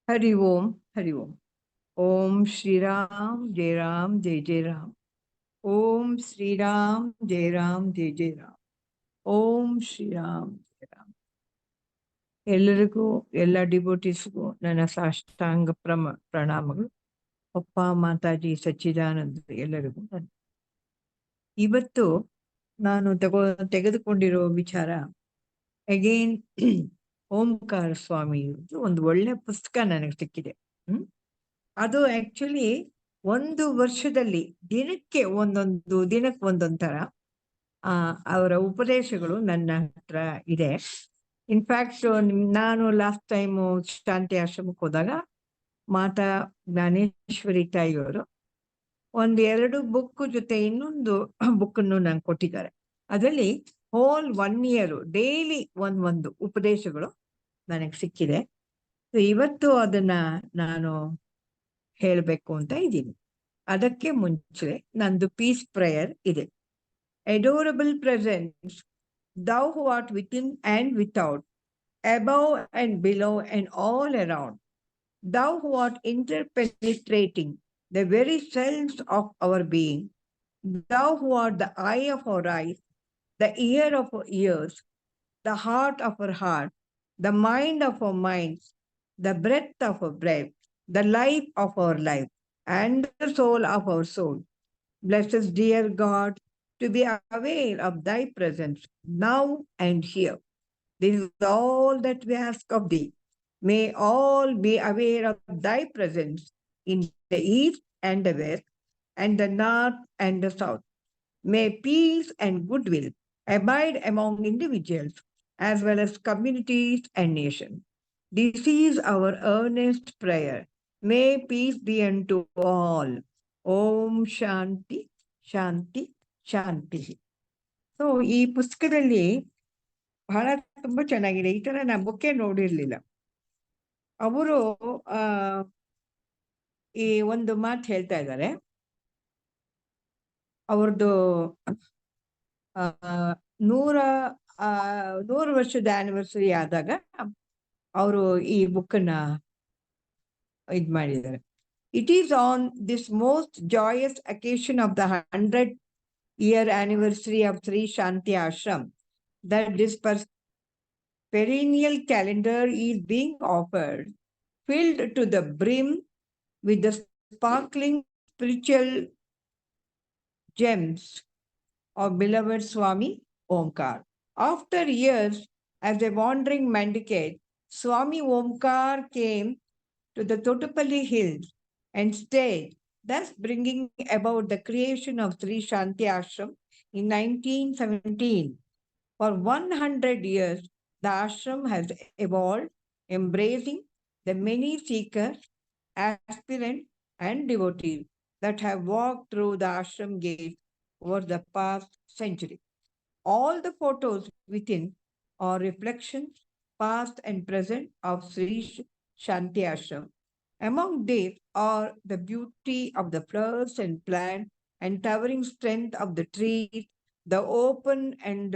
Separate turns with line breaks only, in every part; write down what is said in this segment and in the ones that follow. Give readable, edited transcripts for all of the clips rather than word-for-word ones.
Hari Om, Hari Om. Om Shri Ram, Jai Ram, Jai Jai Ram. Om Shri Ram, Jai Ram, Jai Jai Ram. Om Shri Ram, Jai Ram. ಎಲ್ಲರಿಗೂ ಎಲ್ಲ ಡಿವೋಟೀಸ್ಗೂ ನನ್ನ ಸಾಷ್ಟಾಂಗ ಪ್ರಣಾಮಗಳು. ಅಪ್ಪ ಮಾತಾಜಿ ಸಚ್ಚಿದಾನಂದ ಎಲ್ಲರಿಗೂ ಇವತ್ತು ನಾನು ತೆಗೆದುಕೊಂಡಿರೋ ವಿಚಾರ ಅಗೇನ್ ಓಂಕಾರ ಸ್ವಾಮಿ ಒಂದು ಒಳ್ಳೆ ಪುಸ್ತಕ ನನಗೆ ಸಿಕ್ಕಿದೆ. ಅದು ಆಕ್ಚುಲಿ ಒಂದು ವರ್ಷದಲ್ಲಿ ದಿನಕ್ಕೆ ಒಂದೊಂದು ತರ ಅವರ ಉಪದೇಶಗಳು ನನ್ನ ಹತ್ರ ಇದೆ. ಇನ್ಫ್ಯಾಕ್ಟ್ ನಾನು ಲಾಸ್ಟ್ ಟೈಮ್ ಶಾಂತಿ ಆಶ್ರಮಕ್ಕೆ ಹೋದಾಗ ಮಾತಾ ಜ್ಞಾನೇಶ್ವರಿ ತಾಯಿಯವರು 1-2 ಬುಕ್ ಜೊತೆ ಇನ್ನೊಂದು ಬುಕ್ ಅನ್ನು ನಂಗೆ ಕೊಟ್ಟಿದ್ದಾರೆ. ಅದರಲ್ಲಿ ಹೋಲ್ 1 year ಡೈಲಿ ಒಂದು ಉಪದೇಶಗಳು ನನಗೆ ಸಿಕ್ಕಿದೆ. ಇವತ್ತು ಅದನ್ನ ನಾನು ಹೇಳಬೇಕು ಅಂತ ಇದ್ದೀನಿ. ಅದಕ್ಕೆ ಮುಂಚೆ ನಂದು ಪೀಸ್ ಪ್ರೇಯರ್ ಇದೆ. Adorable presence, thou who art within and without, above and below and all around, thou who art interpenetrating the very cells of our being, thou who art the eye of our eyes, the ear of our ears, the heart of our heart, the mind of our minds, the breath of our breath, the life of our life, and the soul of our soul. Bless us, dear God, to be aware of thy presence now and here. This is all that we ask of thee. May all be aware of thy presence in the east and the west, and the north and the south. May peace and goodwill abide among individuals as well as communities and nations. This is our earnest prayer. May peace be unto all. Om Shanti, Shanti, Shanti. So ಈ ಪುಸ್ತಕದಲ್ಲಿ ಬಹಳ ತುಂಬಾ ಚೆನ್ನಾಗಿದೆ. ಈ ತರ ನಾನು ಬುಕ್ಕೇ ನೋಡಿರ್ಲಿಲ್ಲ. ಅವರು ಈ ಒಂದು ಮಾತು ಹೇಳ್ತಾ ಇದ್ದಾರೆ. ಅವ್ರದ್ದು 100 ವರ್ಷದ ಆನಿವರ್ಸರಿ ಆದಾಗ ಅವರು ಈ ಬುಕ್ಕನ್ನ ಇದ್ ಮಾಡಿದ್ದಾರೆ. It is on this most joyous occasion of the 100-year anniversary of Sri Shanti Ashram that this perennial calendar is being offered, filled to the brim with the sparkling spiritual gems of beloved Swami Omkar. After years as a wandering mendicant, Swami Omkar came to the Totupalli hills and stayed, thus bringing about the creation of Sri Shanti Ashram in 1917. For 100 years, the ashram has evolved, embracing the many seekers, aspirants, and devotees that have walked through the ashram gate over the past century. All the photos within are reflections, past and present, of Sri Shanti Ashram. Among these are the beauty of the flowers and plants and towering strength of the trees, the open and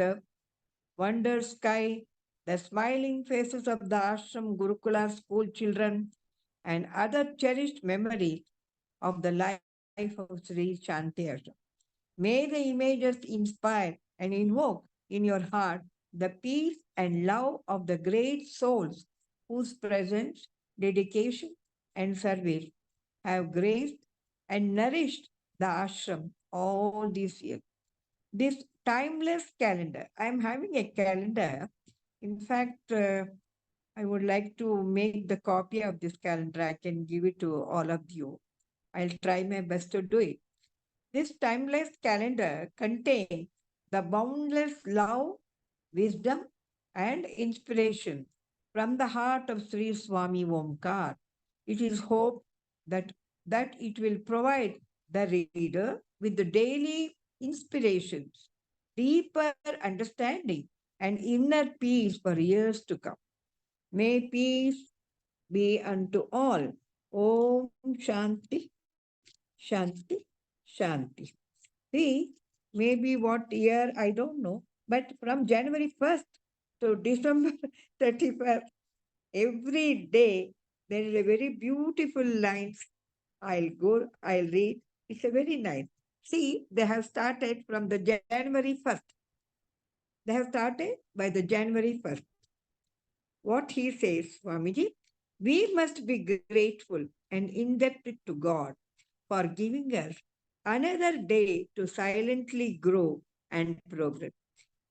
wonder sky, the smiling faces of the ashram Gurukula school children, and other cherished memories of the life of Sri Shanti Ashram. May the images inspire and invoke in your heart the peace and love of the great souls whose presence, dedication, and service have graced and nourished the ashram all these years. This timeless calendar, I am having a calendar. In fact, I would like to make the copy of this calendar. I can give it to all of you. I'll try my best to do it. This timeless calendar contains the boundless love, wisdom, and inspiration from the heart of Sri Swami Omkar. It is hoped that it will provide the reader with the daily inspirations, deeper understanding, and inner peace for years to come. May peace be unto all. Om Shanti, Shanti, Shanti. See, maybe what year, I don't know, but from January 1st to December 31st, every day There is a very beautiful line. I'll read. It's a very nice. See, they have started from the January 1st. They have started by the January 1st. What he says, Swamiji, we must be grateful and indebted to God for giving us another day to silently grow and progress,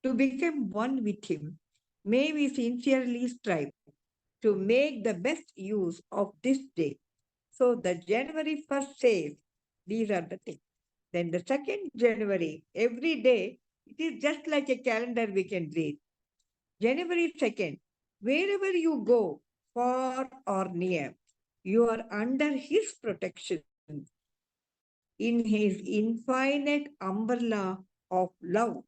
to become one with Him. May we sincerely strive to make the best use of this day. So the January 1st says, these are the things. Then the 2nd January, every day, it is just like a calendar we can read. January 2nd, wherever you go, far or near, you are under His protection in His infinite umbrella of love.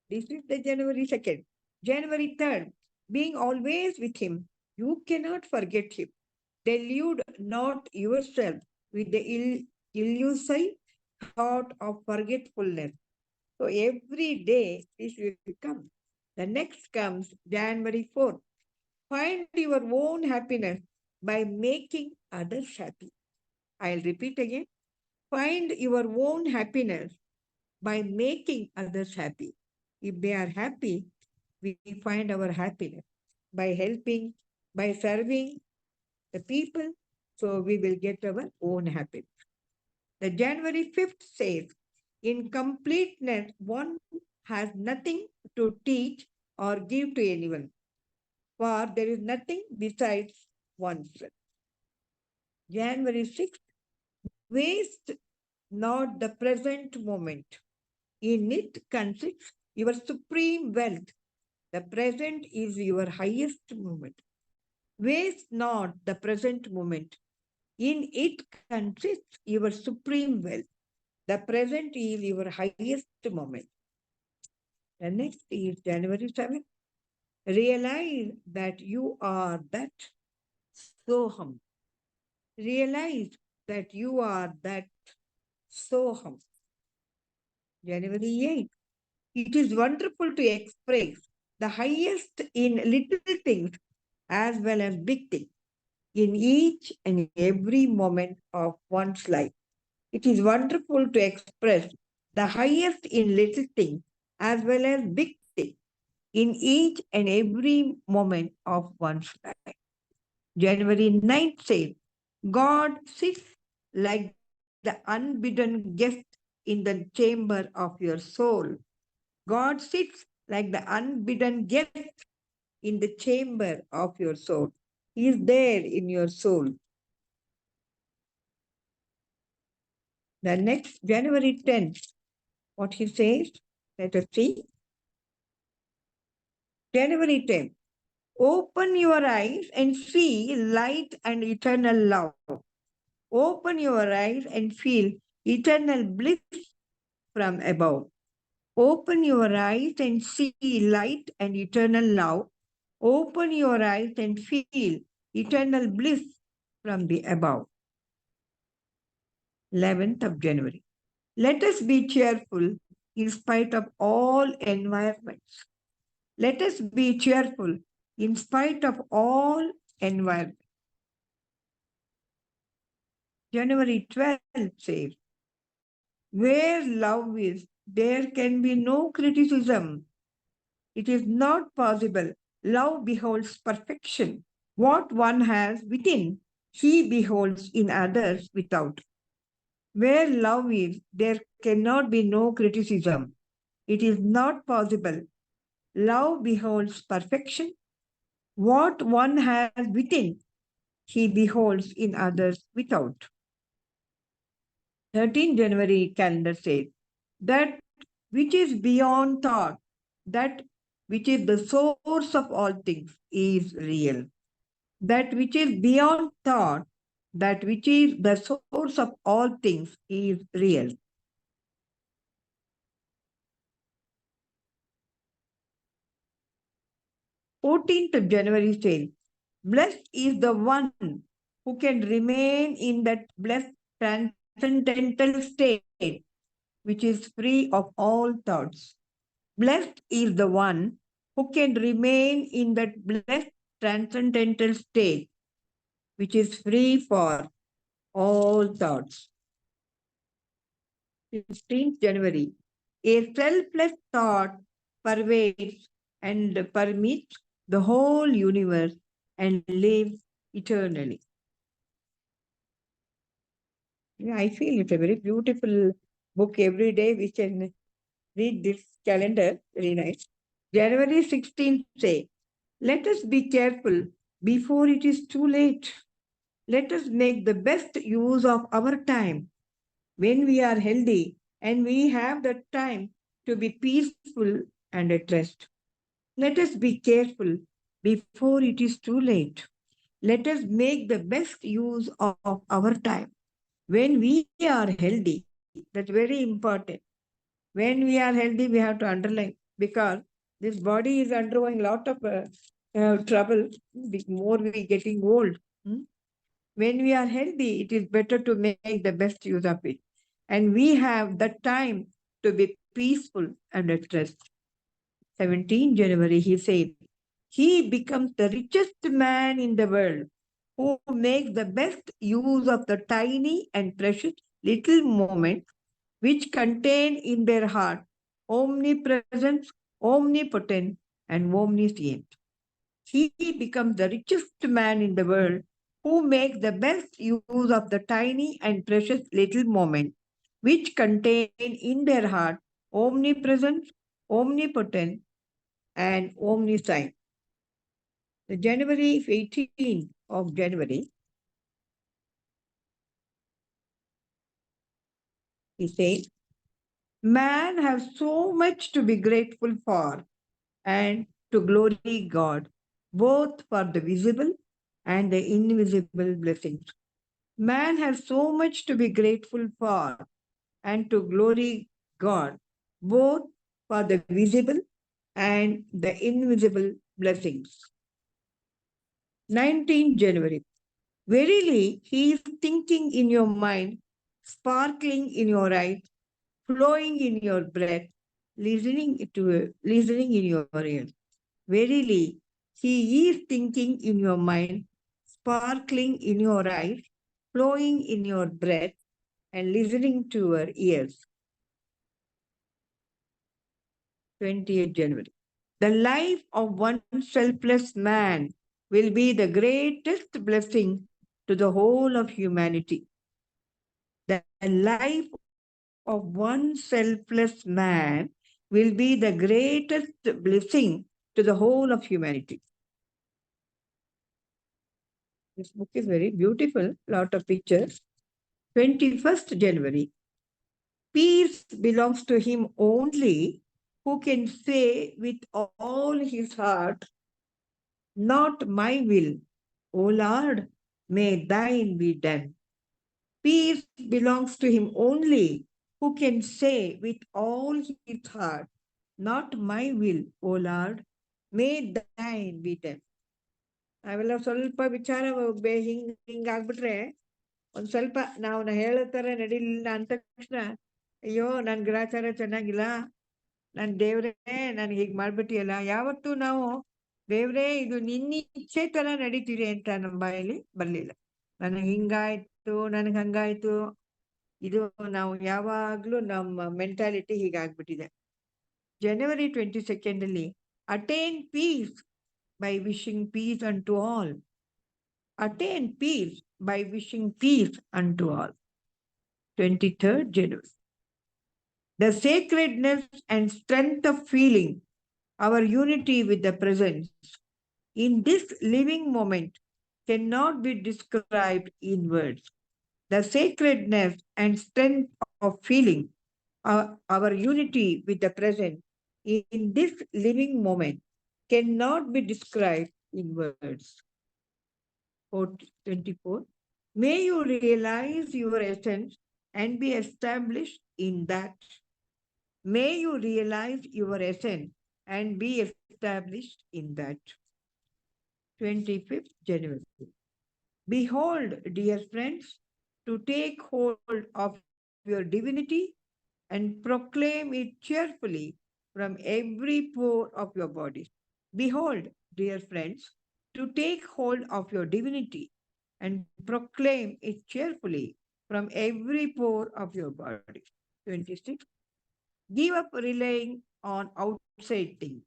This is the January 2nd. January 3rd, being always with Him, you cannot forget Him. Delude not yourself with the illusory thought of forgetfulness. So every day this will come. The next comes January 4th. Find your own happiness by making others happy. I'll repeat again. Find your own happiness by making others happy. If they are happy, we find our happiness by helping, by serving the people, so we will get our own happiness. The January 5th says, in completeness, one has nothing to teach or give to anyone, for there is nothing besides oneself. January 6th, waste not the present moment. In it consists your supreme wealth. The present is your highest moment. Waste not the present moment. In it consists your supreme wealth. The present is your highest moment. The next is January 7th. Realize that you are that Soham. Realize that you are that Soham. January 8th. It is wonderful to express the highest in little things as well as big things in each and every moment of one's life. It is wonderful to express the highest in little things as well as big things in each and every moment of one's life. January 9th says, God sits like the unbidden guest in the chamber of your soul. God sits like the unbidden guest in the chamber of your soul. He is there in your soul. The next, January 10th, what he says, let us see. January 10th, open your eyes and see light and eternal love. Open your eyes and feel eternal bliss from above. Open your eyes and see light and eternal love. Open your eyes and feel eternal bliss from the above. 11th of January. Let us be cheerful in spite of all environments. Let us be cheerful in spite of all environments. January 12th says, where love is, there can be no criticism. It is not possible. Love beholds perfection. What one has within, he beholds in others without. Where love is, there cannot be no criticism. It is not possible. Love beholds perfection. What one has within, he beholds in others without. 13 January calendar says, that which is beyond thought, that which is the source of all things is real. That which is beyond thought, that which is the source of all things is real. Fourteenth of January says, blessed is the one who can remain in that blessed transcendental state, which is free of all thoughts. Blessed is the one who can remain in that blessed transcendental state, which is free for all thoughts. 15th January. A selfless thought pervades and permeates the whole universe and lives eternally. Yeah, I feel it's a very beautiful book. Every day we can read this calendar. Very nice. January 16th say, let us be careful before it is too late. Let us make the best use of our time when we are healthy and we have the time to be peaceful and at rest. Let us be careful before it is too late. Let us make the best use of our time when we are healthy. That's very important. When we are healthy, we have to underline because this body is undergoing a lot of trouble the more we getting old. When we are healthy, it is better to make the best use of it. And we have the time to be peaceful and at rest. 17 January, he said, he becomes the richest man in the world who makes the best use of the tiny and precious little moments which contain in their heart omnipresence, omnipotent, and omniscient. He becomes the richest man in the world who makes the best use of the tiny and precious little moments which contain in their heart omnipresence, omnipotent, and omniscient. The January 18th of January, he says, man has so much to be grateful for and to glory God, both for the visible and the invisible blessings. Man has so much to be grateful for and to glory God, both for the visible and the invisible blessings. 19 January. Verily, he is thinking in your mind, sparkling in your eyes, flowing in your breath, listening in your ears. Verily, he is thinking in your mind, sparkling in your eyes, flowing in your breath, and listening to your ears. 28th January. The life of one selfless man will be the greatest blessing to the whole of humanity. The life of one selfless man will be the greatest blessing to the whole of humanity. This book is very beautiful, lot of pictures. 21st January. Peace belongs to him only who can say with all his heart, not my will, O Lord, may thine be done. Peace belongs to him only who can say with all his heart, not my will, O Lord, may thine be done. ಅವೆಲ್ಲ ಸ್ವಲ್ಪ ವಿಚಾರ ಹಿಂಗಾಗ್ಬಿಟ್ರೆ ಒಂದ್ ಸ್ವಲ್ಪ ನಾವು ಹೇಳೋ ತರ ನಡೀಲಿಲ್ಲ ಅಂದ ತಕ್ಷಣ ಅಯ್ಯೋ ನನ್ ಗ್ರಾಚಾರ ಚೆನ್ನಾಗಿಲ್ಲ, ನನ್ ದೇವ್ರೇ ನನ್ಗೆ ಹೀಗ್ ಮಾಡ್ಬಿಟ್ಟಿಯಲ್ಲ. ಯಾವತ್ತೂ ನಾವು ದೇವ್ರೇ ಇದು ನಿನ್ನ ಇಚ್ಛೆ ತರ ನಡೀತೀರಿ ಅಂತ ನಮ್ಮ ಬಾಯಲ್ಲಿ ಬರ್ಲಿಲ್ಲ. ನನಗೆ ಹಿಂಗಾಯ್ತು, ನನಗೆ ಹಂಗಾಯ್ತು, ಇದು ನಾವು ಯಾವಾಗ್ಲೂ ನಮ್ಮ ಮೆಂಟಾಲಿಟಿ ಹೀಗಾಗ್ಬಿಟ್ಟಿದೆ. January 22nd ಅಲ್ಲಿ attain peace by wishing peace unto all. Attain peace by wishing peace unto all. 23rd January. The sacredness and strength of feeling our unity with the presence in this living moment cannot be described in words. The sacredness and strength of feeling our unity with the present in this living moment cannot be described in words. 24. May you realize your essence and be established in that. May you realize your essence and be established in that. 25th January. Behold, dear friends, to take hold of your divinity and proclaim it cheerfully from every pore of your body. Behold, dear friends, to take hold of your divinity and proclaim it cheerfully from every pore of your body. 26. Give up relying on outside things.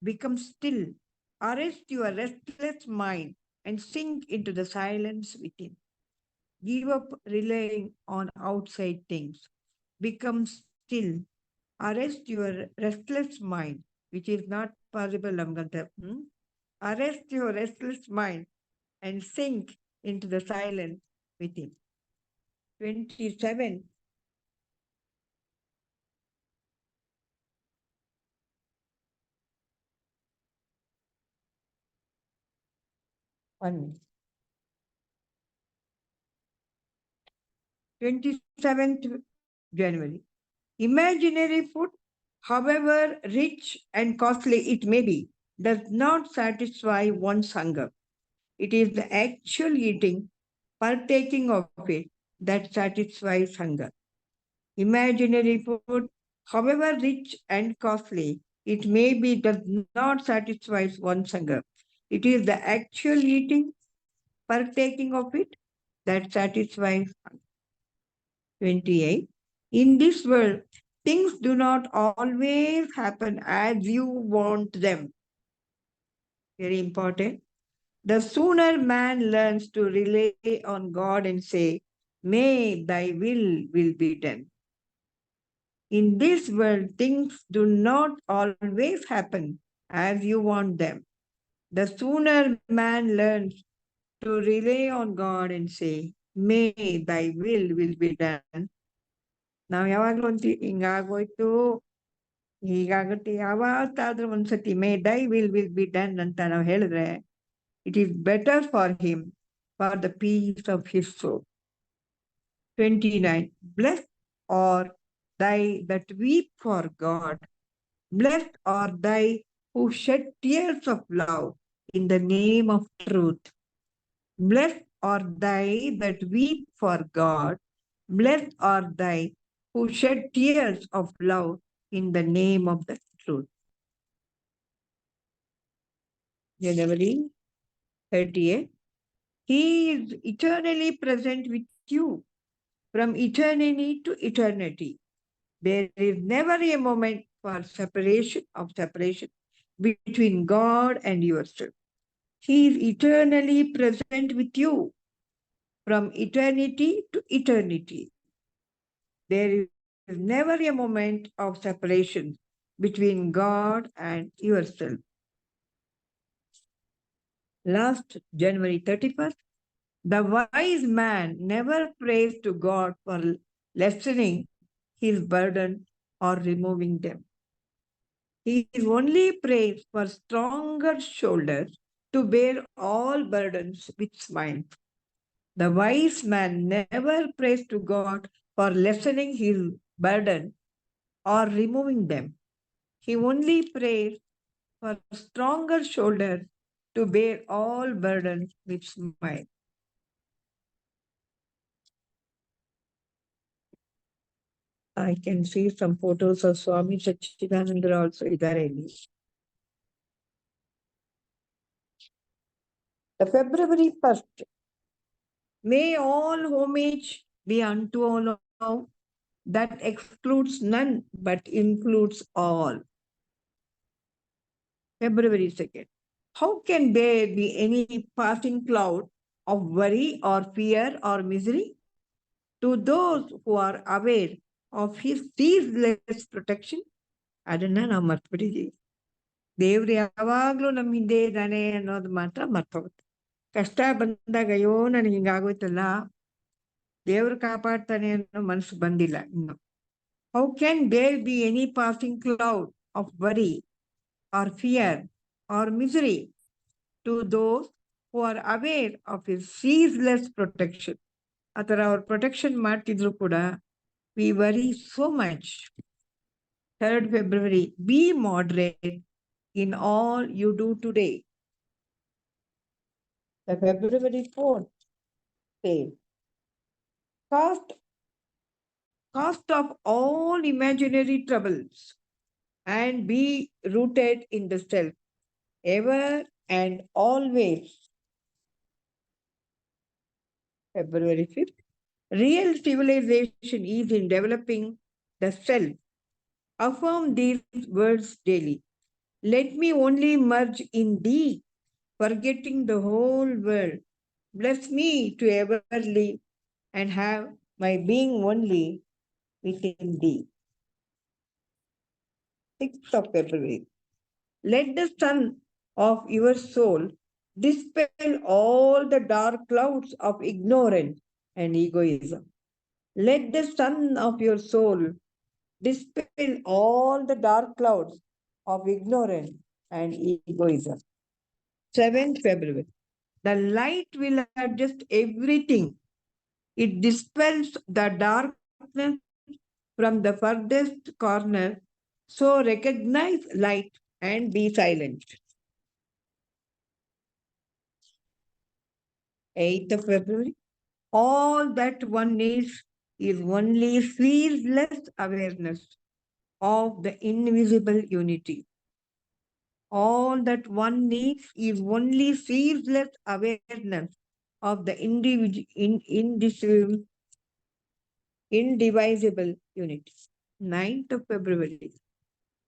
Become still. Arrest your restless mind and sink into the silence within. Give up relying on outside things. Become still. Arrest your restless mind, which is not possible, Lamganta. Arrest your restless mind and sink into the silence within. 27. One minute. 27th January. Imaginary food, however rich and costly it may be, does not satisfy one's hunger. It is the actual eating, partaking of it, that satisfies hunger. Imaginary food, however rich and costly it may be, does not satisfy one's hunger. It is the actual eating, partaking of it, that satisfies hunger. 28. In this world, things do not always happen as you want them. Very important. The sooner man learns to rely on God and say, may thy will be done. In this world, things do not always happen as you want them. The sooner man learns to rely on God and say, may thy will be done. ನಾವು ಯಾವಾಗಲೂ ಒಂದು ಹಿಂಗಾಗೋಯ್ತು ಹೀಗಾಗುತ್ತೆ ಯಾವತ್ತಾದ್ರೂ ಒಂದ್ಸತಿ ಮೇ ದೈ will be done ಅಂತ ನಾವು ಹೇಳಿದ್ರೆ it is better for him for the peace of his soul. 29. Blessed are they that weep for God. Blessed are they who shed tears of love in the name of truth. Blessed are they that weep for God. Blessed are they who shed tears of love in the name of the truth. January 30th. He is eternally present with you from eternity to eternity. There is never a moment for separation between God and yourself. He is eternally present with you from eternity to eternity. There is never a moment of separation between God and yourself. Last January 31st, the wise man never prays to God for lessening his burden or removing them. He is only prays for stronger shoulders to bear all burdens with smile. The wise man never prays to God for lessening his burden or removing them. He only prays for stronger shoulders to bear all burdens with smile. I can see some photos of Swami Sachidananda also idare ಇಲ್ಲಿ. The February 1st. May all homage be unto all. That excludes none but includes all. February 2nd. How can there be any passing cloud of worry or fear or misery? To those who are aware of his ceaseless protection, ಅದನ್ನ ನಾವು ಮರ್ತ್ಬಿಟ್ಟಿದ್ದೀವಿ. ದೇವ್ರು ಯಾವಾಗ್ಲೂ ನಮ್ಮ ಹಿಂದೆ ಇದ್ದಾನೆ ಅನ್ನೋದು ಮಾತ್ರ ಮರ್ತೋಗುತ್ತೆ. ಕಷ್ಟ ಬಂದಾಗ ಅಯ್ಯೋ ನನಗೆ ಹಿಂಗಾಗೋಯ್ತಲ್ಲ, ದೇವ್ರು ಕಾಪಾಡ್ತಾನೆ ಅನ್ನೋ ಮನಸ್ಸು ಬಂದಿಲ್ಲ ಇನ್ನು. How can there be any passing cloud of worry or fear or misery to those who are aware of his ceaseless protection? ಆ ಥರ ಅವ್ರ ಪ್ರೊಟೆಕ್ಷನ್ ಮಾಡ್ತಿದ್ರು ಕೂಡ we worry so much. 3rd February, be moderate in all you do today. The February 4th says, cast off all imaginary troubles and be rooted in the self, ever and always. February 5th. Real civilization is in developing the self. Affirm these words daily. Let me only merge in thee, forgetting the whole world. Bless me to ever live and have my being only within thee. 6th of February. Let the sun of your soul dispel all the dark clouds of ignorance and egoism. Let the sun of your soul dispel all the dark clouds of ignorance and egoism. 7th February. The light will adjust everything. It dispels the darkness from the furthest corner. So recognize light and be silent. 8th of February. All that one needs is only fearless awareness of the invisible unity. All that one needs is only ceaseless awareness of the indivisible unity. 9th of February.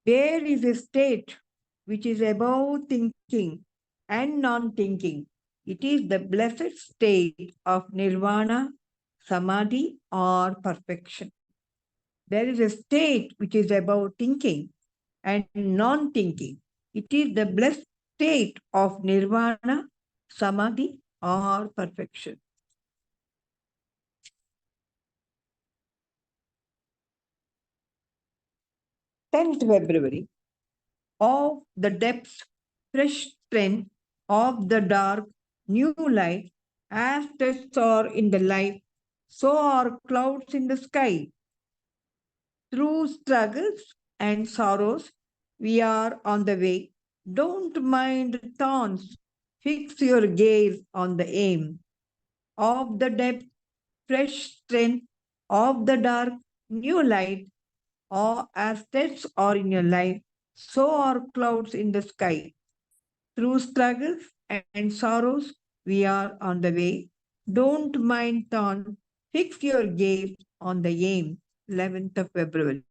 There is a state which is above thinking and non thinking. It is the blessed state of nirvana, samadhi, or perfection. There is a state which is above thinking and non thinking. It is the blessed state of nirvana, samadhi, or perfection. 10th February. Of the depths, fresh strength of the dark, new light, as tests are in the light, so are clouds in the sky. Through struggles and sorrows, we are on the way. Don't mind thorns, fix your gaze on the aim. Of the depth, fresh strength, of the dark, new light, or as tests are in your life, so are clouds in the sky. Through struggles and sorrows, we are on the way. Don't mind thorn, fix your gaze on the aim. 11th of February.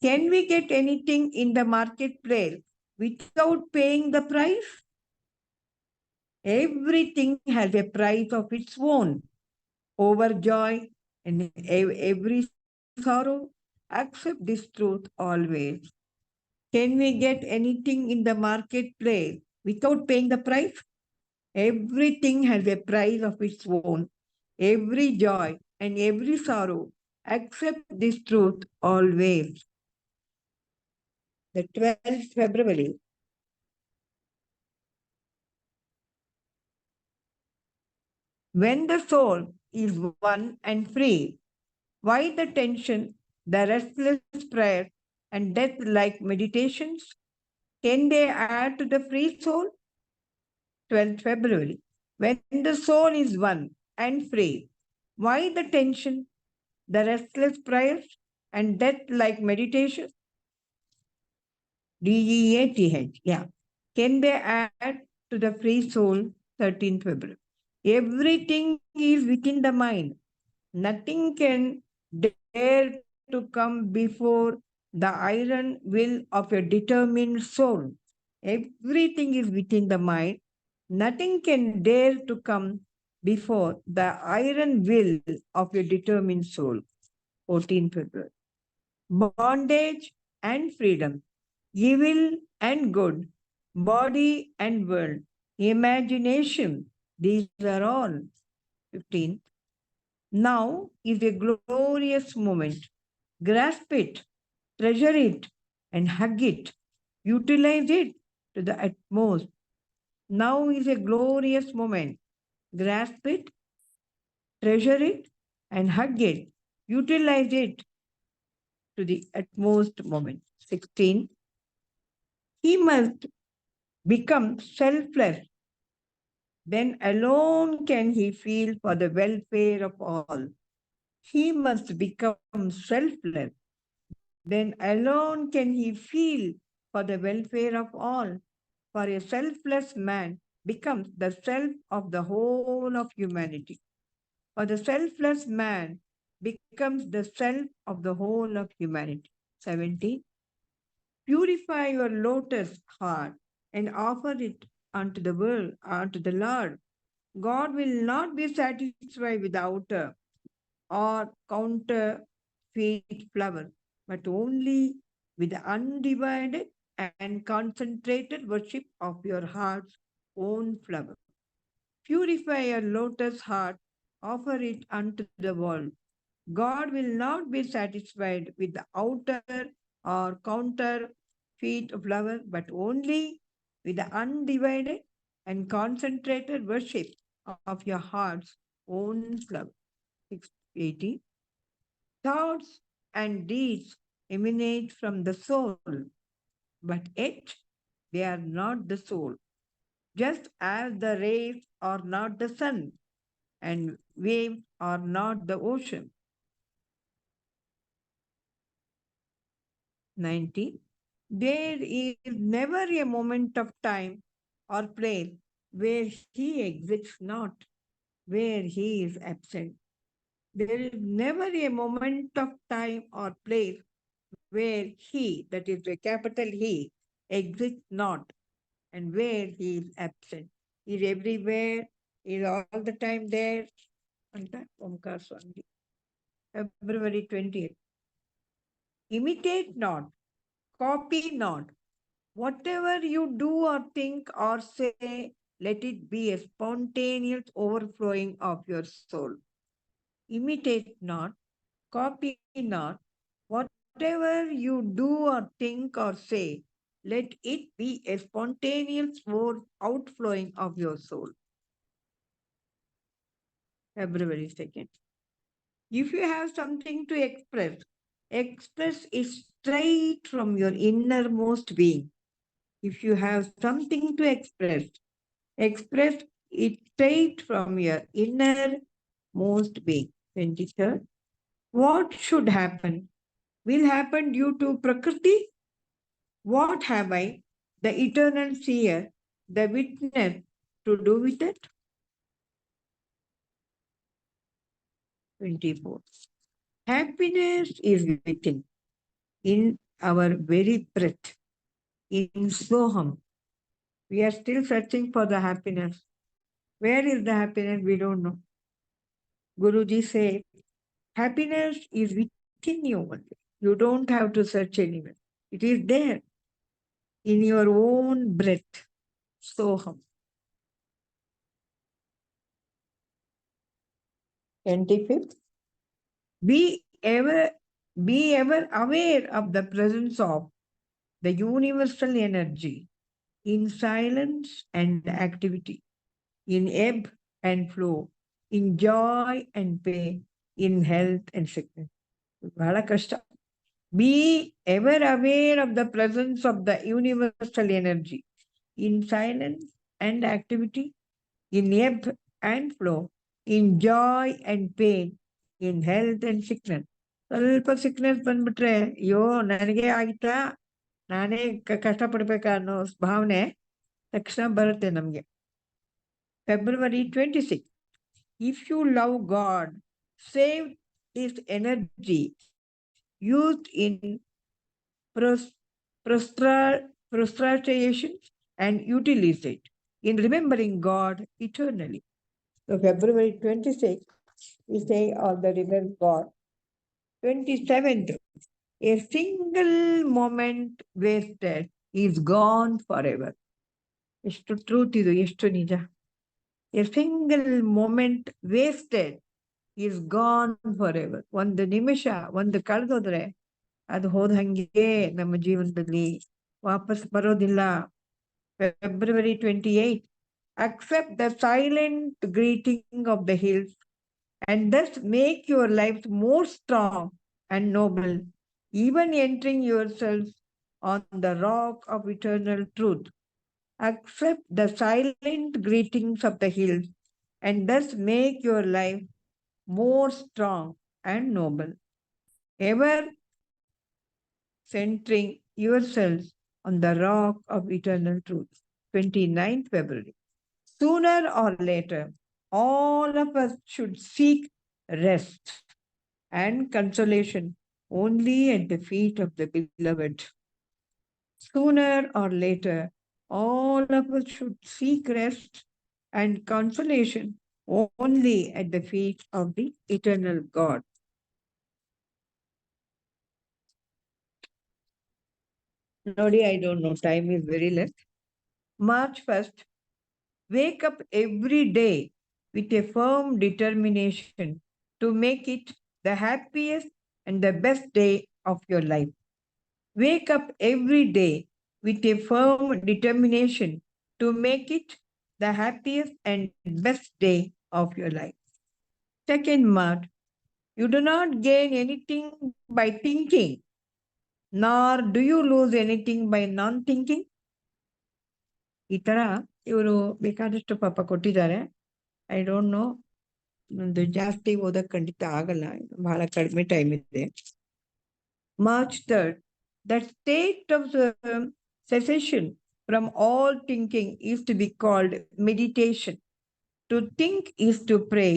Can we get anything in the marketplace without paying the price? Everything has a price of its own. Overjoy and every sorrow, accept this truth always. Can we get anything in the marketplace without paying the price? Everything has a price of its own. Every joy and every sorrow, accept this truth always. The 12th February. When the soul is one and free, why the tension, the restless prayer, and death like meditations? Can they add to the free soul? 12th February. When the soul is one and free, why the tension, the restless prayers, and death like meditation? DEATH. Yeah. Can they add to the free soul? 13th February. Everything is within the mind. Nothing can dare to come before the iron will of a determined soul. Everything is within the mind. Nothing can dare to come before the iron will of a determined soul. 14th February. Bondage and freedom, evil and good, body and world, imagination, these are all. 15th. Now is a glorious moment. Grasp it, treasure it, and hug it. Utilize it to the utmost. Now is a glorious moment. Grasp it, treasure it, and hug it. Utilize it to the utmost moment. 16. He must become selfless. Then alone can he feel for the welfare of all. He must become selfless. Then alone can he feel for the welfare of all. For a selfless man becomes the self of the whole of humanity. For the selfless man becomes the self of the whole of humanity. 17. Purify your lotus heart and offer it unto the world, unto the Lord. God will not be satisfied with outer or counterfeit flower, but only with the undivided and concentrated worship of your heart's own flower. Purify your lotus heart, offer it unto the world. God will not be satisfied with the outer or counterfeit flower, but only with the undivided and concentrated worship of your heart's own flower. 680. Thoughts and deeds emanate from the soul, but yet they are not the soul. Just as the rays are not the sun and waves are not the ocean. 90. There is never a moment of time or place where he exists not, where he is absent. There is never a moment of time or place where he, that is a capital He, exists not, and where he is absent. He is everywhere, he is all the time there. Omkar Swami. February 20th. Imitate not, copy not. Whatever you do or think or say, let it be a spontaneous overflowing of your soul. Imitate not, copy not. Whatever you do or think or say, let it be a spontaneous outflowing of your soul. February 2nd. If you have something to express, express it straight from your innermost being. If you have something to express, express it straight from your innermost being. 23rd. What should happen will happen due to Prakriti. What have I, the eternal seer, the witness, to do with it? 24. Happiness is within, in our very breath, in Soham. We are still searching for the happiness. Where is the happiness? We don't know. Guruji said, happiness is within you only. You don't have to search anywhere. It is there in your own breath. Soham. 25th. Be ever, be ever aware of the presence of the universal energy in silence and activity, in ebb and flow, in joy and pain, in health and sickness. ಬಹಳ ಕಷ್ಟ. Be ever aware of the presence of the universal energy in silence and activity, in ebb and flow, in joy and pain, in health and sickness. ಸ್ವಲ್ಪ sickness ಬಂದ್ಬಿಟ್ರೆ ಅಯ್ಯೋ ನನಗೆ ಆಯ್ತಾ ನಾನೇ ಕಷ್ಟಪಡ್ಬೇಕಾ ಅನ್ನೋ ಭಾವನೆ ತಕ್ಷಣ ಬರುತ್ತೆ ನಮಗೆ. February 26. If you love God, save this energy used in prostration and utilize it in remembering God eternally. So February 26th, we say all the remember God. 27th, a single moment wasted is gone forever. ಎಷ್ಟು truth ಇದು, ಎಷ್ಟು ನಿಜ. A single moment wasted is gone for ever. ಒಂದು ನಿಮಿಷ ಒಂದು ಕಳೆದೋದ್ರೆ ಅದು ಹೋದ ಹಂಗೆ ನಮ್ಮ ಜೀವನದಲ್ಲಿ ವಾಪಸ್ ಬರೋದಿಲ್ಲ. February 28. Accept the silent greeting of the hills and thus make your life more strong and noble, even entering yourself on the rock of eternal truth. Accept the silent greetings of the hills and thus make your life more strong and noble, ever centering yourselves on the rock of eternal truth. 29th February. Sooner or later, all of us should seek rest and consolation only at the feet of the beloved. Sooner or later, all of us should seek rest and consolation only at the feet of the eternal God. Nodi, I don't know, time is very less. March 1st, wake up every day with a firm determination to make it the happiest and the best day of your life. Wake up every day with a firm determination to make it the happiest and best day of your life. Second Mark, you do not gain anything by thinking, nor do you lose anything by non-thinking. ಈ ತರ ಇವರು ಬೇಕಾದಷ್ಟು ಪಾಪ ಕೊಟ್ಟಿದ್ದಾರೆ. I don't know, ಒಂದು ಜಾಸ್ತಿ ಓದಕ್ ಖಂಡಿತ ಆಗಲ್ಲ, ಬಹಳ ಕಡಿಮೆ ಟೈಮ್ ಇದೆ. March 3rd, that state of cessation from all thinking is to be called meditation. To think is to pray.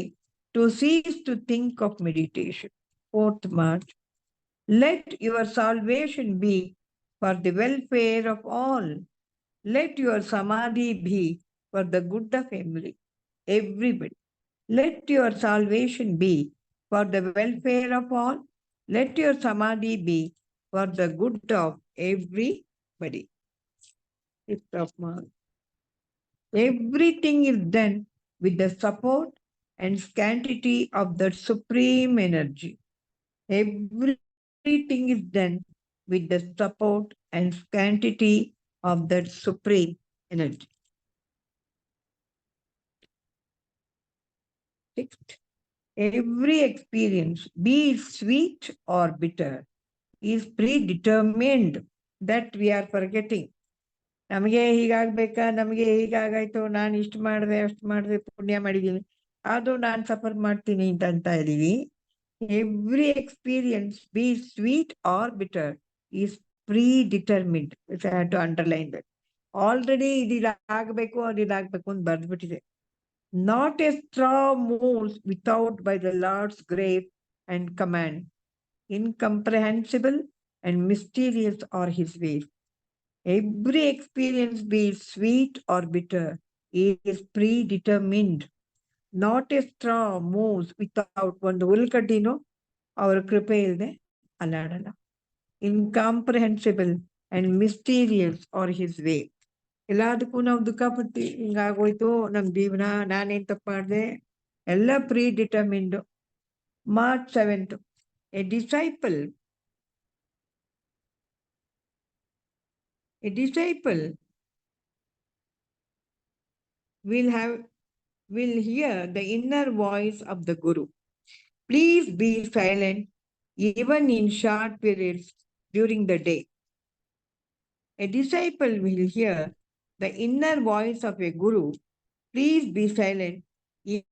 To cease to think of meditation. 4th March, let your salvation be for the welfare of all. Let your samadhi be for the good of everybody. Let your salvation be for the welfare of all. Let your samadhi be for the good of everybody. 5th of March. Everything is done with the support and scarcity of the supreme energy. Everything is done with the support and scarcity of that supreme energy. 6th, every experience, be it sweet or bitter, is predetermined. That we are forgetting. ನಮಗೆ ಹೀಗಾಗ್ಬೇಕಾ, ನಮಗೆ ಹೀಗಾಗಾಯ್ತು, ನಾನು ಇಷ್ಟು ಮಾಡಿದೆ ಪುಣ್ಯ ಮಾಡಿದೀನಿ, ಅದು ನಾನು suffer ಮಾಡ್ತೀನಿ ಅಂತ ಇದೀವಿ. Every experience, be it sweet or bitter, is predetermined. Which I have to underline that. Already ಇದಾಗಬೇಕು ಅದು ಇದಾಗಬೇಕು ಅಂತ ಬರ್ದ್ಬಿಟ್ಟಿದೆ. Not a straw moves without by the Lord's grace and command. Incomprehensible and mysterious are his ways. Every experience, be it sweet or bitter, is predetermined. Not a straw moves without ಒಂದು ಹುಲ್ಕಡ್ಡಿನೂ ಅವರ ಕೃಪೆ ಇಲ್ಲದೆ ಅಲ್ಲಾಡಲ್ಲ. Incomprehensible and mysterious are his way. ಎಲ್ಲದಕ್ಕೂ ನಾವು ದುಃಖ ಪಟ್ಟು ಹಿಂಗಾಗೋಯ್ತು ನಮ್ ಜೀವನ, ನಾನೇನ್ ತಪ್ಪು ಮಾಡಿದೆ, ಎಲ್ಲ predetermined. March 7th, a disciple will hear the inner voice of the Guru. Please be silent even in short periods during the day. A disciple will hear the inner voice of a Guru. Please be silent